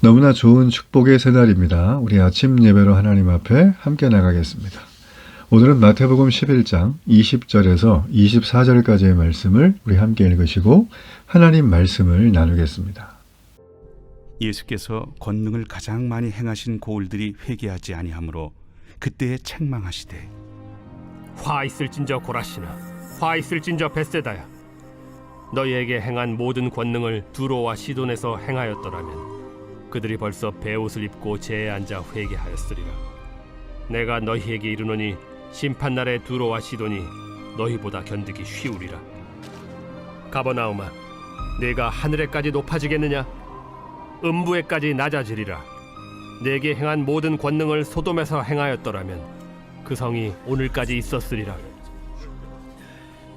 너무나 좋은 축복의 새날입니다. 우리 아침 예배로 하나님 앞에 함께 나가겠습니다. 오늘은 마태복음 11장 20절에서 24절까지의 말씀을 우리 함께 읽으시고 하나님 말씀을 나누겠습니다. 예수께서 권능을 가장 많이 행하신 고을들이 회개하지 아니하므로 그때에 책망하시되 화 있을진저 고라시나, 화 있을진저 벳세다야. 너희에게 행한 모든 권능을 두로와 시돈에서 행하였더라면 그들이 벌써 베옷을 입고 제에 앉아 회개하였으리라. 내가 너희에게 이르노니 심판날에 두로와 시돈이 너희보다 견디기 쉬우리라. 가버나움아, 내가 하늘에까지 높아지겠느냐? 음부에까지 낮아지리라. 내게 행한 모든 권능을 소돔에서 행하였더라면 그 성이 오늘까지 있었으리라.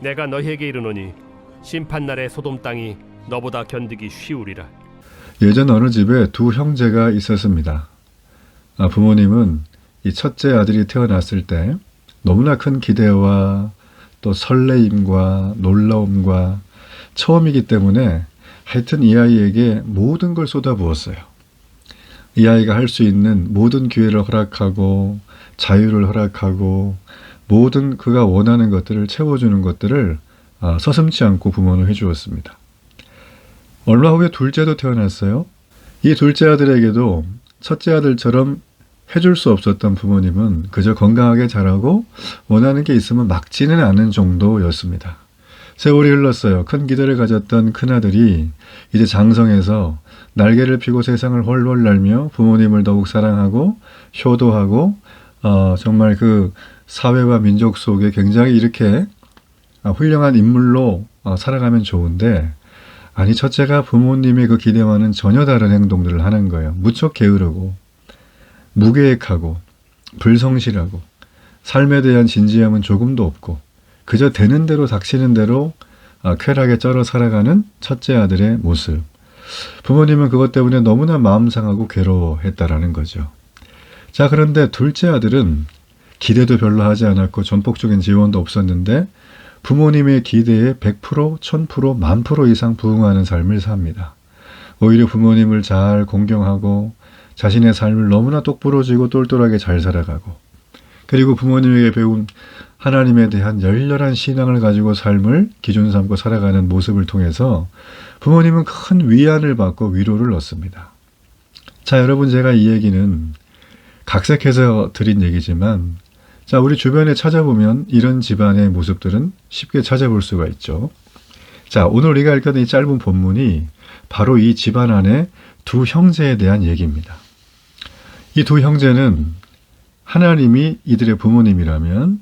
내가 너희에게 이르노니 심판날에 소돔 땅이 너보다 견디기 쉬우리라. 예전 어느 집에 두 형제가 있었습니다. 부모님은 이 첫째 아들이 태어났을 때 너무나 큰 기대와 또 설레임과 놀라움과 처음이기 때문에 하여튼 이 아이에게 모든 걸 쏟아부었어요. 이 아이가 할 수 있는 모든 기회를 허락하고 자유를 허락하고 모든 그가 원하는 것들을 채워주는 것들을 서슴지 않고 부모는 해주었습니다. 얼마 후에 둘째도 태어났어요. 이 둘째 아들에게도 첫째 아들처럼 해줄 수 없었던 부모님은 그저 건강하게 자라고 원하는 게 있으면 막지는 않은 정도였습니다. 세월이 흘렀어요. 큰 기대를 가졌던 큰아들이 이제 장성해서 날개를 펴고 세상을 훨훨 날며 부모님을 더욱 사랑하고 효도하고 정말 그 사회와 민족 속에 굉장히 이렇게 훌륭한 인물로 살아가면 좋은데, 아니 첫째가 부모님의 그 기대와는 전혀 다른 행동들을 하는 거예요. 무척 게으르고 무계획하고 불성실하고 삶에 대한 진지함은 조금도 없고 그저 되는 대로 닥치는 대로 쾌락에 쩔어 살아가는 첫째 아들의 모습. 부모님은 그것 때문에 너무나 마음 상하고 괴로워했다라는 거죠. 자, 그런데 둘째 아들은 기대도 별로 하지 않았고 전폭적인 지원도 없었는데 부모님의 기대에 100%, 1000%, 10,000% 이상 부응하는 삶을 삽니다. 오히려 부모님을 잘 공경하고 자신의 삶을 너무나 똑부러지고 똘똘하게 잘 살아가고, 그리고 부모님에게 배운 하나님에 대한 열렬한 신앙을 가지고 삶을 기준 삼고 살아가는 모습을 통해서 부모님은 큰 위안을 받고 위로를 얻습니다. 자, 여러분, 제가 이 얘기는 각색해서 드린 얘기지만, 자, 우리 주변에 찾아보면 이런 집안의 모습들은 쉽게 찾아볼 수가 있죠. 자, 오늘 우리가 읽었던 이 짧은 본문이 바로 이 집안 안에 두 형제에 대한 얘기입니다. 이 두 형제는 하나님이 이들의 부모님이라면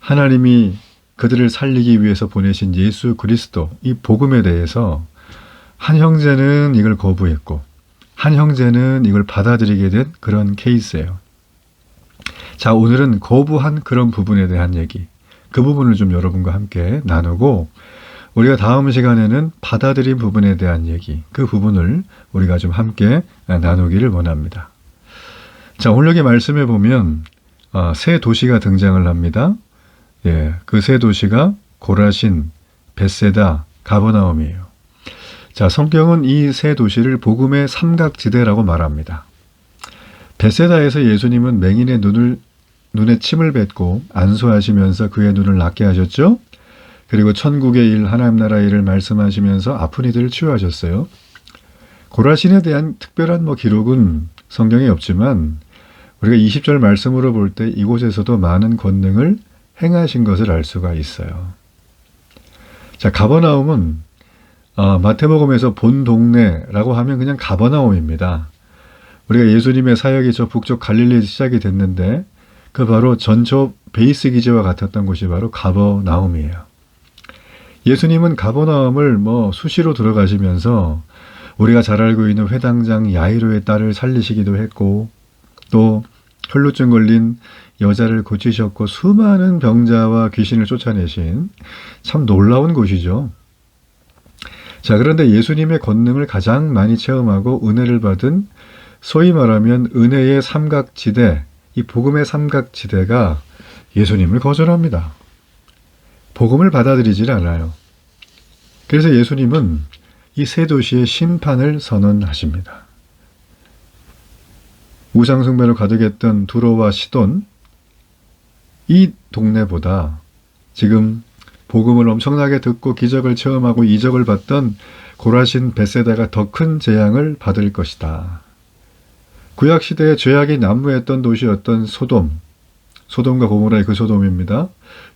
하나님이 그들을 살리기 위해서 보내신 예수 그리스도, 이 복음에 대해서 한 형제는 이걸 거부했고 한 형제는 이걸 받아들이게 된 그런 케이스예요. 자, 오늘은 거부한 그런 부분에 대한 얘기, 그 부분을 좀 여러분과 함께 나누고, 우리가 다음 시간에는 받아들인 부분에 대한 얘기, 그 부분을 우리가 좀 함께 나누기를 원합니다. 자, 오늘 여기 말씀해 보면 세 도시가 등장을 합니다. 예, 그 세 도시가 고라신, 벳세다, 가버나움이에요. 자, 성경은 이 세 도시를 복음의 삼각지대라고 말합니다. 벳세다에서 예수님은 맹인의 눈에 침을 뱉고 안수하시면서 그의 눈을 낫게 하셨죠. 그리고 천국의 일, 하나님 나라의 일을 말씀하시면서 아픈 이들을 치유하셨어요. 고라신에 대한 특별한 기록은 성경에 없지만 우리가 20절 말씀으로 볼 때 이곳에서도 많은 권능을 행하신 것을 알 수가 있어요. 자, 가버나움은 마태복음에서 본 동네라고 하면 그냥 가버나움입니다. 우리가 예수님의 사역이 저 북쪽 갈릴리에서 시작이 됐는데 그 바로 전초 베이스 기지와 같았던 곳이 바로 가버나움이에요. 예수님은 가버나움을 수시로 들어가시면서 우리가 잘 알고 있는 회당장 야이로의 딸을 살리시기도 했고, 또 혈루증 걸린 여자를 고치셨고 수많은 병자와 귀신을 쫓아내신 참 놀라운 곳이죠. 자, 그런데 예수님의 권능을 가장 많이 체험하고 은혜를 받은 소위 말하면 은혜의 삼각지대, 이 복음의 삼각지대가 예수님을 거절합니다. 복음을 받아들이질 않아요. 그래서 예수님은 이 세 도시의 심판을 선언하십니다. 우상숭배로 가득했던 두로와 시돈, 이 동네보다 지금 복음을 엄청나게 듣고 기적을 체험하고 이적을 받던 고라신 벳세다가 더 큰 재앙을 받을 것이다. 구약시대에 죄악이 난무했던 도시였던 소돔과 고모라의 그 소돔입니다.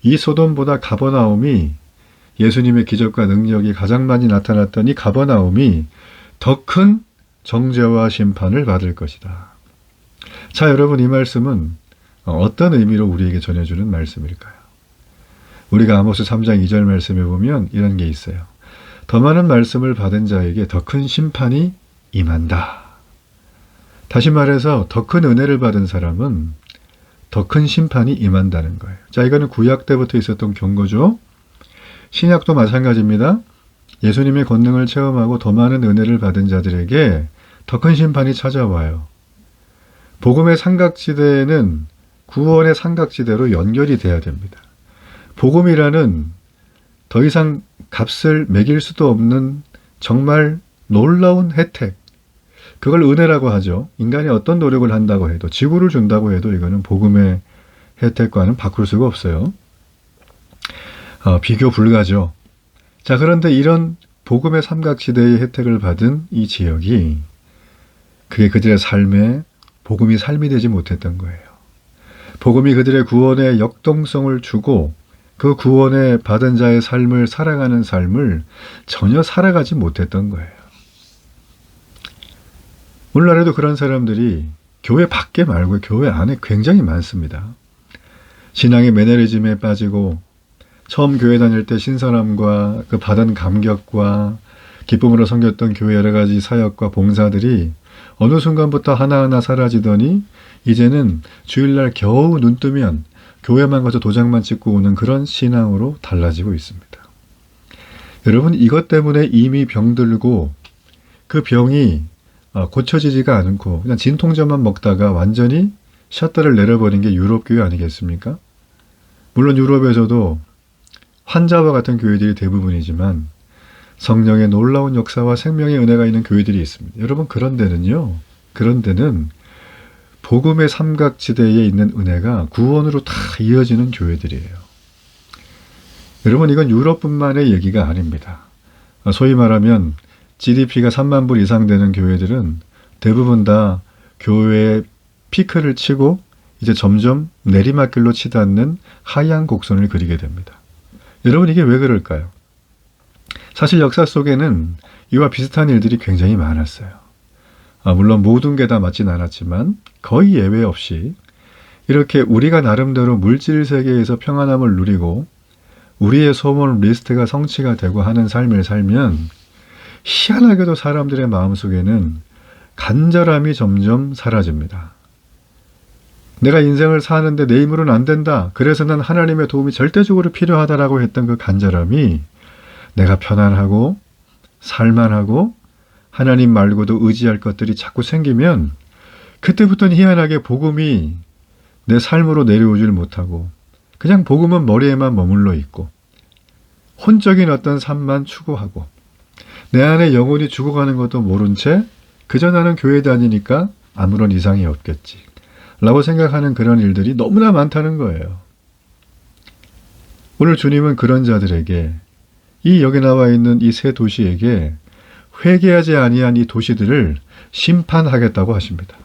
이 소돔보다 가버나움이, 예수님의 기적과 능력이 가장 많이 나타났던 이 가버나움이 더 큰 정죄와 심판을 받을 것이다. 자, 여러분, 이 말씀은 어떤 의미로 우리에게 전해주는 말씀일까요? 우리가 아모스 3장 2절 말씀에 보면 이런 게 있어요. 더 많은 말씀을 받은 자에게 더 큰 심판이 임한다. 다시 말해서 더 큰 은혜를 받은 사람은 더 큰 심판이 임한다는 거예요. 자, 이거는 구약 때부터 있었던 경고죠. 신약도 마찬가지입니다. 예수님의 권능을 체험하고 더 많은 은혜를 받은 자들에게 더 큰 심판이 찾아와요. 복음의 삼각지대는 구원의 삼각지대로 연결이 돼야 됩니다. 복음이라는 더 이상 값을 매길 수도 없는 정말 놀라운 혜택, 그걸 은혜라고 하죠. 인간이 어떤 노력을 한다고 해도, 지구를 준다고 해도 이거는 복음의 혜택과는 바꿀 수가 없어요. 비교 불가죠. 자, 그런데 이런 복음의 삼각지대의 혜택을 받은 이 지역이, 그게 그들의 삶에 복음이 삶이 되지 못했던 거예요. 복음이 그들의 구원의 역동성을 주고 그 구원에 받은 자의 삶을 살아가는 삶을 전혀 살아가지 못했던 거예요. 오늘날에도 그런 사람들이 교회 밖에 말고 교회 안에 굉장히 많습니다. 신앙의 매너리즘에 빠지고 처음 교회 다닐 때 신선함과 그 받은 감격과 기쁨으로 섬겼던 교회 여러 가지 사역과 봉사들이 어느 순간부터 하나하나 사라지더니 이제는 주일날 겨우 눈 뜨면 교회만 가서 도장만 찍고 오는 그런 신앙으로 달라지고 있습니다. 여러분, 이것 때문에 이미 병들고 그 병이 고쳐지지가 않고 그냥 진통제만 먹다가 완전히 셔터를 내려버린 게 유럽 교회 아니겠습니까? 물론 유럽에서도 환자와 같은 교회들이 대부분이지만 성령의 놀라운 역사와 생명의 은혜가 있는 교회들이 있습니다. 여러분, 그런 데는 복음의 삼각지대에 있는 은혜가 구원으로 다 이어지는 교회들이에요. 여러분, 이건 유럽뿐만의 얘기가 아닙니다. 소위 말하면 GDP가 3만 불 이상 되는 교회들은 대부분 다 교회의 피크를 치고 이제 점점 내리막길로 치닫는 하향 곡선을 그리게 됩니다. 여러분, 이게 왜 그럴까요? 사실 역사 속에는 이와 비슷한 일들이 굉장히 많았어요. 물론 모든 게 다 맞진 않았지만 거의 예외 없이 이렇게 우리가 나름대로 물질 세계에서 평안함을 누리고 우리의 소원 리스트가 성취가 되고 하는 삶을 살면 희한하게도 사람들의 마음속에는 간절함이 점점 사라집니다. 내가 인생을 사는데 내 힘으로는 안 된다. 그래서 난 하나님의 도움이 절대적으로 필요하다라고 했던 그 간절함이 내가 편안하고 살만하고 하나님 말고도 의지할 것들이 자꾸 생기면 그때부터는 희한하게 복음이 내 삶으로 내려오질 못하고 그냥 복음은 머리에만 머물러 있고 혼적인 어떤 삶만 추구하고 내 안에 영혼이 죽어가는 것도 모른 채 그저 나는 교회 다니니까 아무런 이상이 없겠지 라고 생각하는 그런 일들이 너무나 많다는 거예요. 오늘 주님은 그런 자들에게 이 여기 나와 있는 이 세 도시에게 회개하지 아니한 이 도시들을 심판하겠다고 하십니다.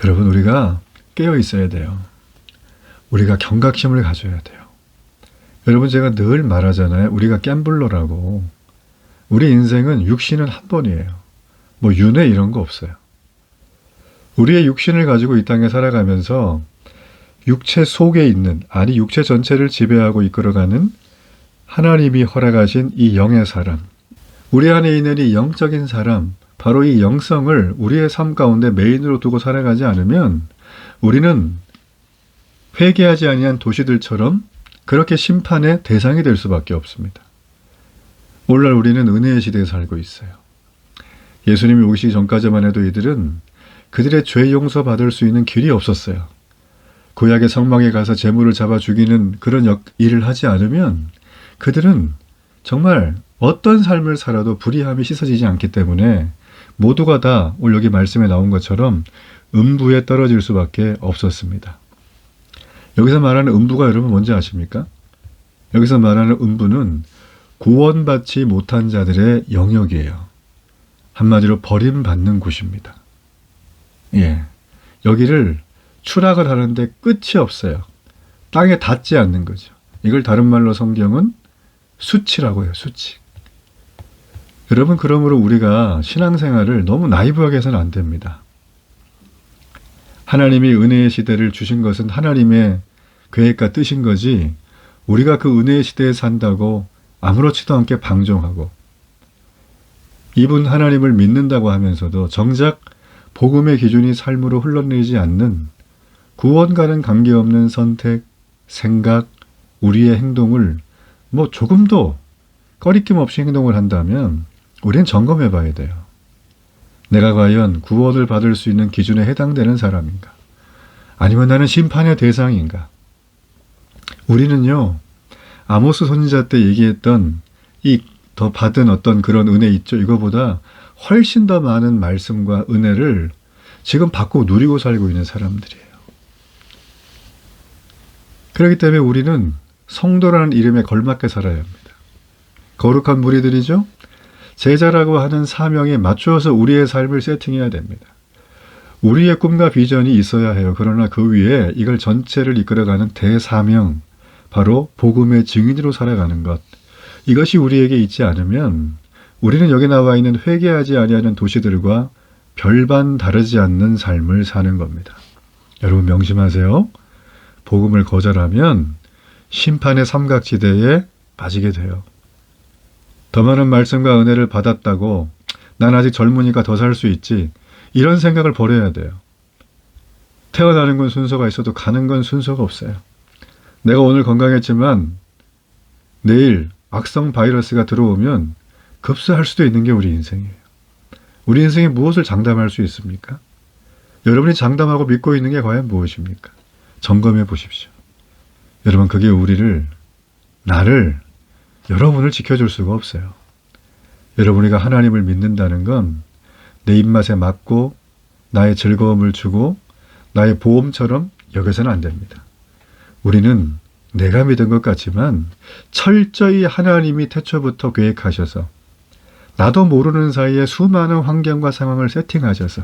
여러분, 우리가 깨어 있어야 돼요. 우리가 경각심을 가져야 돼요. 여러분, 제가 늘 말하잖아요. 우리가 갬블러라고. 우리 인생은 육신은 한 번이에요. 뭐 윤회 이런 거 없어요. 우리의 육신을 가지고 이 땅에 살아가면서 육체 속에 있는, 아니 육체 전체를 지배하고 이끌어가는 하나님이 허락하신 이 영의 사람, 우리 안에 있는 이 영적인 사람, 바로 이 영성을 우리의 삶 가운데 메인으로 두고 살아가지 않으면 우리는 회개하지 아니한 도시들처럼 그렇게 심판의 대상이 될 수밖에 없습니다. 오늘날 우리는 은혜의 시대에 살고 있어요. 예수님이 오시기 전까지만 해도 이들은 그들의 죄 용서받을 수 있는 길이 없었어요. 구약의 성막에 가서 제물을 잡아 죽이는 그런 일을 하지 않으면 그들은 정말 어떤 삶을 살아도 불의함이 씻어지지 않기 때문에 모두가 다 오늘 여기 말씀에 나온 것처럼 음부에 떨어질 수밖에 없었습니다. 여기서 말하는 음부가 여러분 뭔지 아십니까? 여기서 말하는 음부는 구원받지 못한 자들의 영역이에요. 한마디로 버림받는 곳입니다. 예, 여기를 추락을 하는데 끝이 없어요. 땅에 닿지 않는 거죠. 이걸 다른 말로 성경은 수치라고 해요. 수치. 여러분, 그러므로 우리가 신앙생활을 너무 나이브하게 해서는 안 됩니다. 하나님이 은혜의 시대를 주신 것은 하나님의 계획과 뜻인 거지, 우리가 그 은혜의 시대에 산다고 아무렇지도 않게 방종하고 이분 하나님을 믿는다고 하면서도 정작 복음의 기준이 삶으로 흘러내리지 않는 구원과는 관계없는 선택, 생각, 우리의 행동을 뭐 조금도 꺼리낌 없이 행동을 한다면 우리는 점검해 봐야 돼요. 내가 과연 구원을 받을 수 있는 기준에 해당되는 사람인가? 아니면 나는 심판의 대상인가? 우리는요, 아모스 선지자 때 얘기했던 이 더 받은 어떤 그런 은혜 있죠. 이거보다 훨씬 더 많은 말씀과 은혜를 지금 받고 누리고 살고 있는 사람들이에요. 그렇기 때문에 우리는 성도라는 이름에 걸맞게 살아야 합니다. 거룩한 무리들이죠. 제자라고 하는 사명에 맞추어서 우리의 삶을 세팅해야 됩니다. 우리의 꿈과 비전이 있어야 해요. 그러나 그 위에 이걸 전체를 이끌어가는 대사명, 바로 복음의 증인으로 살아가는 것, 이것이 우리에게 있지 않으면 우리는 여기 나와 있는 회개하지 아니하는 도시들과 별반 다르지 않는 삶을 사는 겁니다. 여러분 명심하세요. 복음을 거절하면 심판의 삼각지대에 빠지게 돼요. 더 많은 말씀과 은혜를 받았다고 난 아직 젊으니까 더 살 수 있지, 이런 생각을 버려야 돼요. 태어나는 건 순서가 있어도 가는 건 순서가 없어요. 내가 오늘 건강했지만 내일 악성 바이러스가 들어오면 급수할 수도 있는 게 우리 인생이에요. 우리 인생에 무엇을 장담할 수 있습니까? 여러분이 장담하고 믿고 있는 게 과연 무엇입니까? 점검해 보십시오. 여러분, 그게 나를, 여러분을 지켜줄 수가 없어요. 여러분이가 하나님을 믿는다는 건 내 입맛에 맞고 나의 즐거움을 주고 나의 보험처럼 여겨서는 안 됩니다. 우리는 내가 믿은 것 같지만 철저히 하나님이 태초부터 계획하셔서 나도 모르는 사이에 수많은 환경과 상황을 세팅하셔서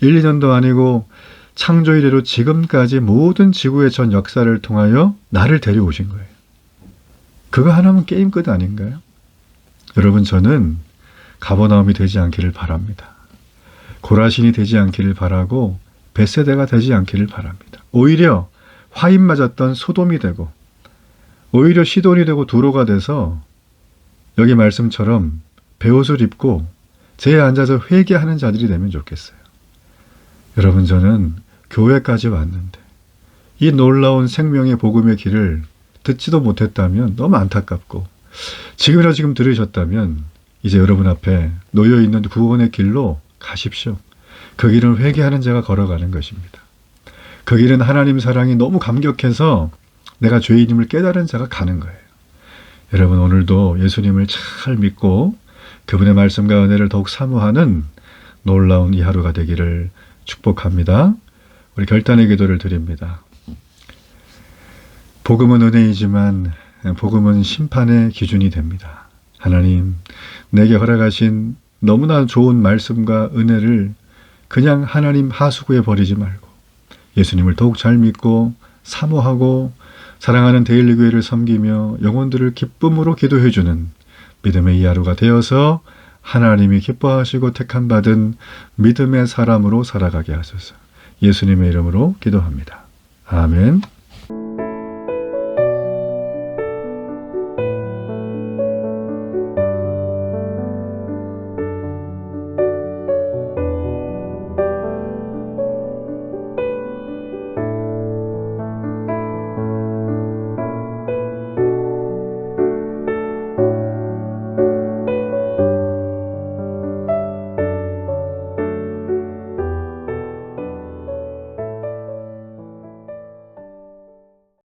1, 2년도 아니고 창조 이래로 지금까지 모든 지구의 전 역사를 통하여 나를 데려오신 거예요. 그거 하나면 게임 끝 아닌가요? 여러분, 저는 가버나움이 되지 않기를 바랍니다. 고라신이 되지 않기를 바라고 벳세다가 되지 않기를 바랍니다. 오히려 화인 맞았던 소돔이 되고 오히려 시돈이 되고 두로가 돼서 여기 말씀처럼 베옷을 입고 제에 앉아서 회개하는 자들이 되면 좋겠어요. 여러분, 저는 교회까지 왔는데 이 놀라운 생명의 복음의 길을 듣지도 못했다면 너무 안타깝고, 지금 들으셨다면 이제 여러분 앞에 놓여있는 구원의 길로 가십시오. 그 길은 회개하는 자가 걸어가는 것입니다. 그 길은 하나님 사랑이 너무 감격해서 내가 죄인임을 깨달은 자가 가는 거예요. 여러분, 오늘도 예수님을 잘 믿고 그분의 말씀과 은혜를 더욱 사모하는 놀라운 이 하루가 되기를 축복합니다. 우리 결단의 기도를 드립니다. 복음은 은혜이지만 복음은 심판의 기준이 됩니다. 하나님, 내게 허락하신 너무나 좋은 말씀과 은혜를 그냥 하나님 하수구에 버리지 말고 예수님을 더욱 잘 믿고 사모하고 사랑하는 데일리 교회를 섬기며 영혼들을 기쁨으로 기도해주는 믿음의 이 하루가 되어서 하나님이 기뻐하시고 택함받은 믿음의 사람으로 살아가게 하소서. 예수님의 이름으로 기도합니다. 아멘.